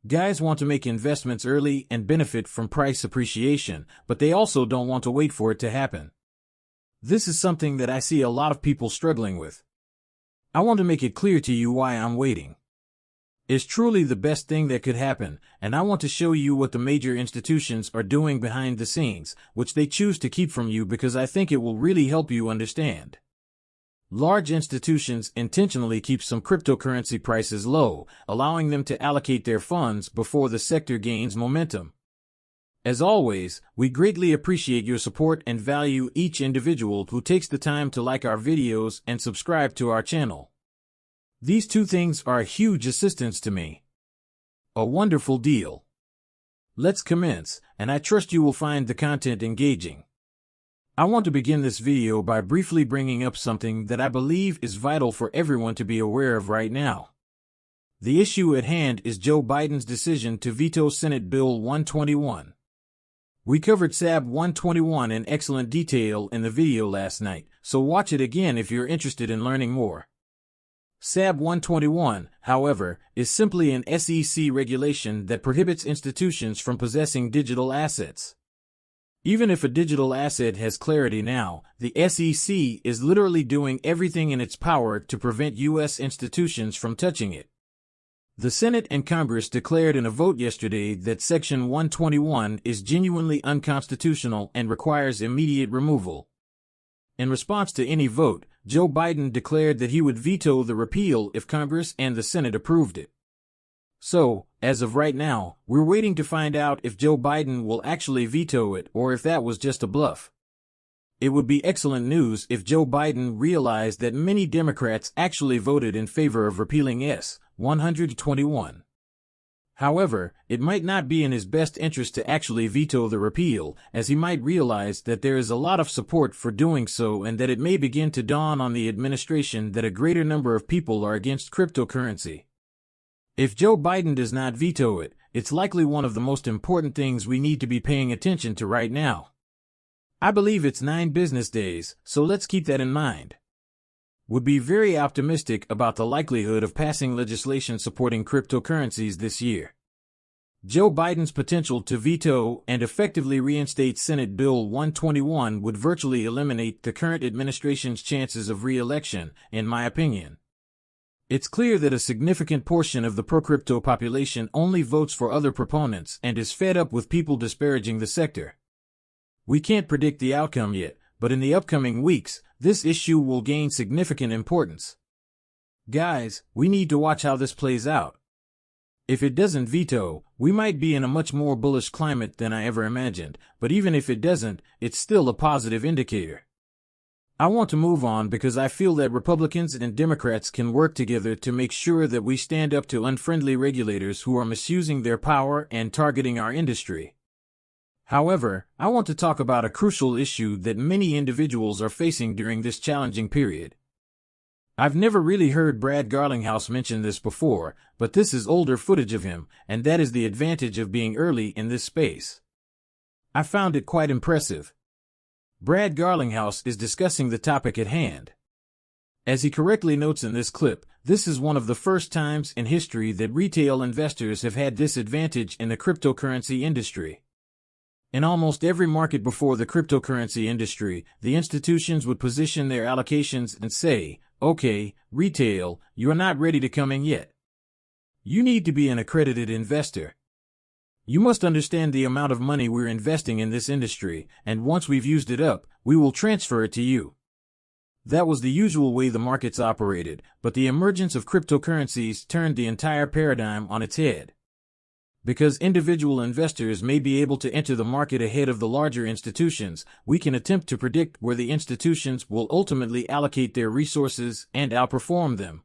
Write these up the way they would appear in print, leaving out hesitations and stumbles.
Guys want to make investments early and benefit from price appreciation, but they also don't want to wait for it to happen. This is something that I see a lot of people struggling with. I want to make it clear to you why I'm waiting. It's truly the best thing that could happen, and I want to show you what the major institutions are doing behind the scenes, which they choose to keep from you because I think it will really help you understand. Large institutions intentionally keep some cryptocurrency prices low, allowing them to allocate their funds before the sector gains momentum. As always, we greatly appreciate your support and value each individual who takes the time to like our videos and subscribe to our channel. These two things are a huge assistance to me. A wonderful deal. Let's commence, and I trust you will find the content engaging. I want to begin this video by briefly bringing up something that I believe is vital for everyone to be aware of right now. The issue at hand is Joe Biden's decision to veto Senate Bill 121. We covered SAB 121 in excellent detail in the video last night, so watch it again if you're interested in learning more. SAB 121, however, is simply an SEC regulation that prohibits institutions from possessing digital assets. Even if a digital asset has clarity now, the SEC is literally doing everything in its power to prevent U.S. institutions from touching it. The Senate and Congress declared in a vote yesterday that Section 121 is genuinely unconstitutional and requires immediate removal. In response to any vote, Joe Biden declared that he would veto the repeal if Congress and the Senate approved it. So, as of right now, we're waiting to find out if Joe Biden will actually veto it or if that was just a bluff. It would be excellent news if Joe Biden realized that many Democrats actually voted in favor of repealing S. 121. However, it might not be in his best interest to actually veto the repeal, as he might realize that there is a lot of support for doing so and that it may begin to dawn on the administration that a greater number of people are against cryptocurrency. If Joe Biden does not veto it, it's likely one of the most important things we need to be paying attention to right now. I believe it's 9 business days, so let's keep that in mind. Would be very optimistic about the likelihood of passing legislation supporting cryptocurrencies this year. Joe Biden's potential to veto and effectively reinstate Senate Bill 121 would virtually eliminate the current administration's chances of re-election, in my opinion. It's clear that a significant portion of the pro-crypto population only votes for other proponents and is fed up with people disparaging the sector. We can't predict the outcome yet, but in the upcoming weeks, this issue will gain significant importance. Guys, we need to watch how this plays out. If it doesn't veto, we might be in a much more bullish climate than I ever imagined, but even if it doesn't, it's still a positive indicator. I want to move on because I feel that Republicans and Democrats can work together to make sure that we stand up to unfriendly regulators who are misusing their power and targeting our industry. However, I want to talk about a crucial issue that many individuals are facing during this challenging period. I've never really heard Brad Garlinghouse mention this before, but this is older footage of him, and that is the advantage of being early in this space. I found it quite impressive. Brad Garlinghouse is discussing the topic at hand. As he correctly notes in this clip, this is one of the first times in history that retail investors have had this advantage in the cryptocurrency industry. In almost every market before the cryptocurrency industry, the institutions would position their allocations and say, "Okay, retail, you are not ready to come in yet. You need to be an accredited investor. You must understand the amount of money we're investing in this industry, and once we've used it up, we will transfer it to you." That was the usual way the markets operated, but the emergence of cryptocurrencies turned the entire paradigm on its head. Because individual investors may be able to enter the market ahead of the larger institutions, we can attempt to predict where the institutions will ultimately allocate their resources and outperform them.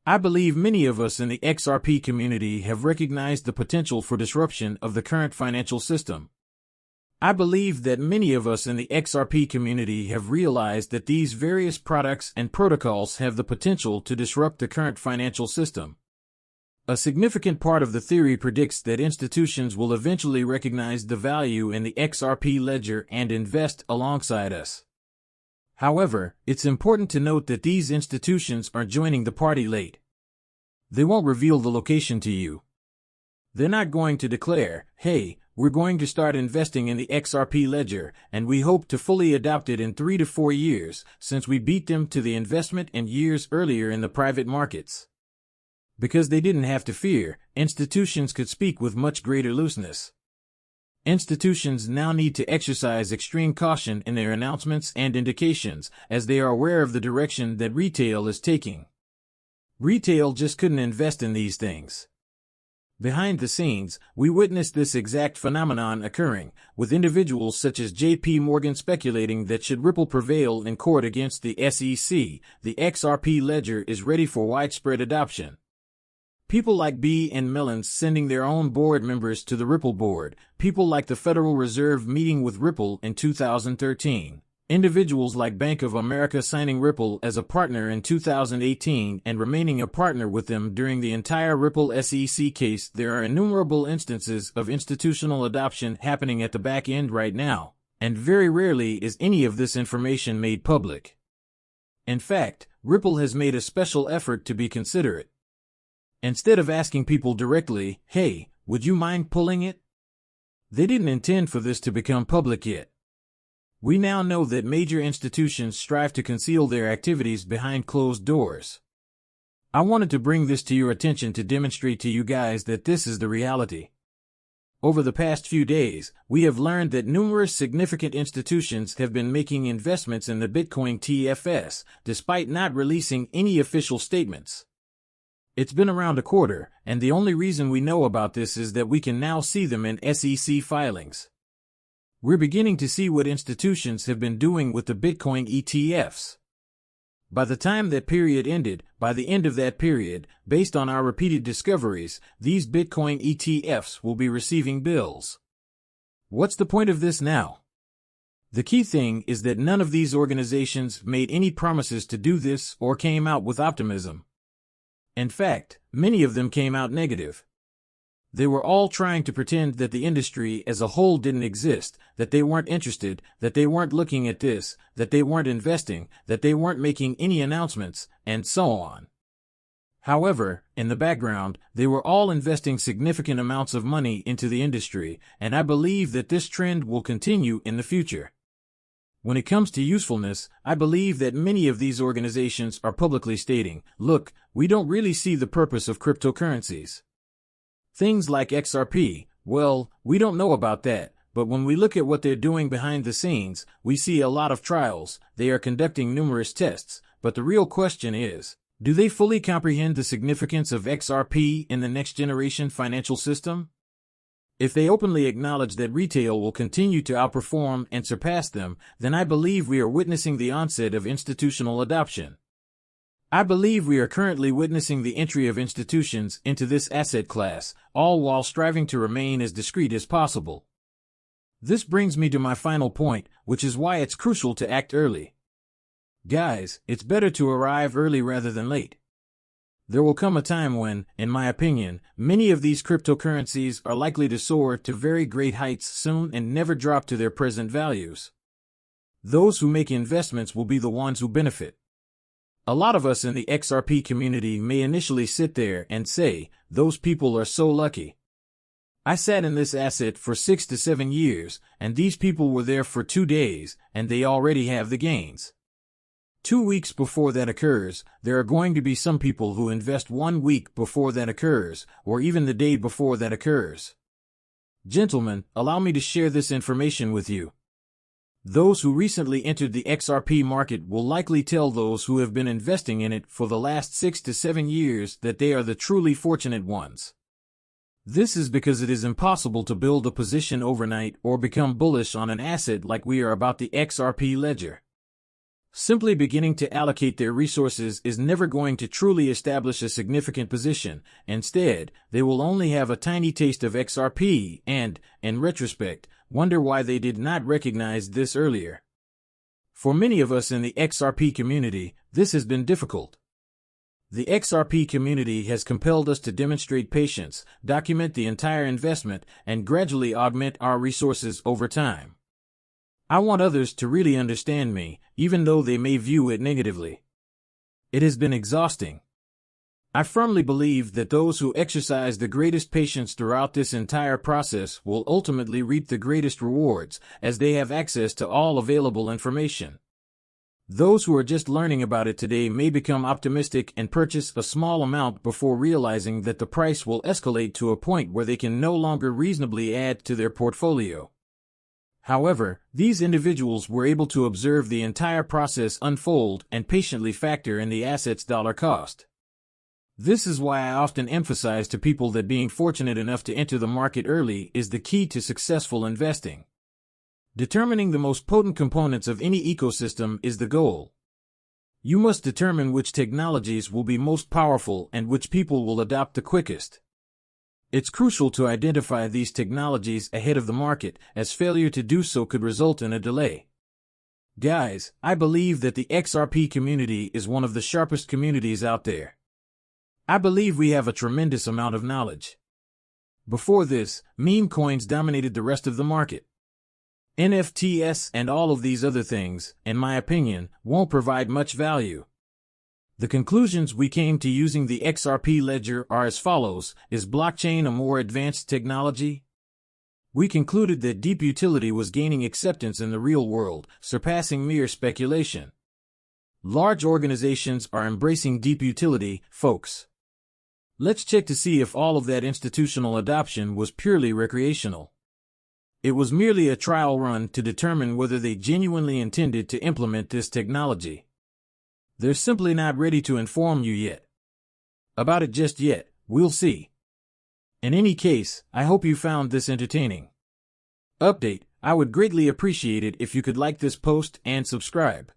I believe many of us in the XRP community have recognized the potential for disruption of the current financial system. I believe that many of us in the XRP community have realized that these various products and protocols have the potential to disrupt the current financial system. A significant part of the theory predicts that institutions will eventually recognize the value in the XRP ledger and invest alongside us. However, it's important to note that these institutions are joining the party late. They won't reveal the location to you. They're not going to declare, hey, we're going to start investing in the XRP ledger, and we hope to fully adopt it in 3 to 4 years, since we beat them to the investment and years earlier in the private markets. Because they didn't have to fear, institutions could speak with much greater looseness. Institutions now need to exercise extreme caution in their announcements and indications, as they are aware of the direction that retail is taking. Retail just couldn't invest in these things. Behind the scenes, we witnessed this exact phenomenon occurring, with individuals such as J.P. Morgan speculating that should Ripple prevail in court against the SEC, the XRP ledger is ready for widespread adoption. People like B. and Mellons sending their own board members to the Ripple board, people like the Federal Reserve meeting with Ripple in 2013. Individuals like Bank of America signing Ripple as a partner in 2018 and remaining a partner with them during the entire Ripple SEC case. There are innumerable instances of institutional adoption happening at the back end right now, and very rarely is any of this information made public. In fact, Ripple has made a special effort to be considerate. Instead of asking people directly, hey, would you mind pulling it? They didn't intend for this to become public yet. We now know that major institutions strive to conceal their activities behind closed doors. I wanted to bring this to your attention to demonstrate to you guys that this is the reality. Over the past few days, we have learned that numerous significant institutions have been making investments in the Bitcoin TFS, despite not releasing any official statements. It's been around a quarter, and the only reason we know about this is that we can now see them in SEC filings. We're beginning to see what institutions have been doing with the Bitcoin ETFs. By the time that period ended, by the end of that period, based on our repeated discoveries, these Bitcoin ETFs will be receiving bills. What's the point of this now? The key thing is that none of these organizations made any promises to do this or came out with optimism. In fact, many of them came out negative. They were all trying to pretend that the industry as a whole didn't exist, that they weren't interested, that they weren't looking at this, that they weren't investing, that they weren't making any announcements, and so on. However, in the background, they were all investing significant amounts of money into the industry, and I believe that this trend will continue in the future. When it comes to usefulness, I believe that many of these organizations are publicly stating, look, we don't really see the purpose of cryptocurrencies. Things like XRP, well, we don't know about that, but when we look at what they're doing behind the scenes, we see a lot of trials, they are conducting numerous tests, but the real question is, do they fully comprehend the significance of XRP in the next generation financial system? If they openly acknowledge that retail will continue to outperform and surpass them, then I believe we are witnessing the onset of institutional adoption. I believe we are currently witnessing the entry of institutions into this asset class, all while striving to remain as discreet as possible. This brings me to my final point, which is why it's crucial to act early. Guys, it's better to arrive early rather than late. There will come a time when, in my opinion, many of these cryptocurrencies are likely to soar to very great heights soon and never drop to their present values. Those who make investments will be the ones who benefit. A lot of us in the XRP community may initially sit there and say, those people are so lucky. I sat in this asset for 6 to 7 years, and these people were there for 2 days, and they already have the gains. 2 weeks before that occurs, there are going to be some people who invest 1 week before that occurs, or even the day before that occurs. Gentlemen, allow me to share this information with you. Those who recently entered the XRP market will likely tell those who have been investing in it for the last 6 to 7 years that they are the truly fortunate ones. This is because it is impossible to build a position overnight or become bullish on an asset like we are about the XRP ledger. Simply beginning to allocate their resources is never going to truly establish a significant position. Instead, they will only have a tiny taste of XRP and, in retrospect, wonder why they did not recognize this earlier. For many of us in the XRP community, this has been difficult. The XRP community has compelled us to demonstrate patience, document the entire investment, and gradually augment our resources over time. I want others to really understand me, even though they may view it negatively. It has been exhausting. I firmly believe that those who exercise the greatest patience throughout this entire process will ultimately reap the greatest rewards, as they have access to all available information. Those who are just learning about it today may become optimistic and purchase a small amount before realizing that the price will escalate to a point where they can no longer reasonably add to their portfolio. However, these individuals were able to observe the entire process unfold and patiently factor in the asset's dollar cost. This is why I often emphasize to people that being fortunate enough to enter the market early is the key to successful investing. Determining the most potent components of any ecosystem is the goal. You must determine which technologies will be most powerful and which people will adopt the quickest. It's crucial to identify these technologies ahead of the market, as failure to do so could result in a delay. Guys, I believe that the XRP community is one of the sharpest communities out there. I believe we have a tremendous amount of knowledge. Before this, meme coins dominated the rest of the market. NFTs and all of these other things, in my opinion, won't provide much value. The conclusions we came to using the XRP ledger are as follows. Is blockchain a more advanced technology? We concluded that deep utility was gaining acceptance in the real world, surpassing mere speculation. Large organizations are embracing deep utility, folks. Let's check to see if all of that institutional adoption was purely recreational. It was merely a trial run to determine whether they genuinely intended to implement this technology. They're simply not ready to inform you yet. About it just yet, we'll see. In any case, I hope you found this entertaining. Update: I would greatly appreciate it if you could like this post and subscribe.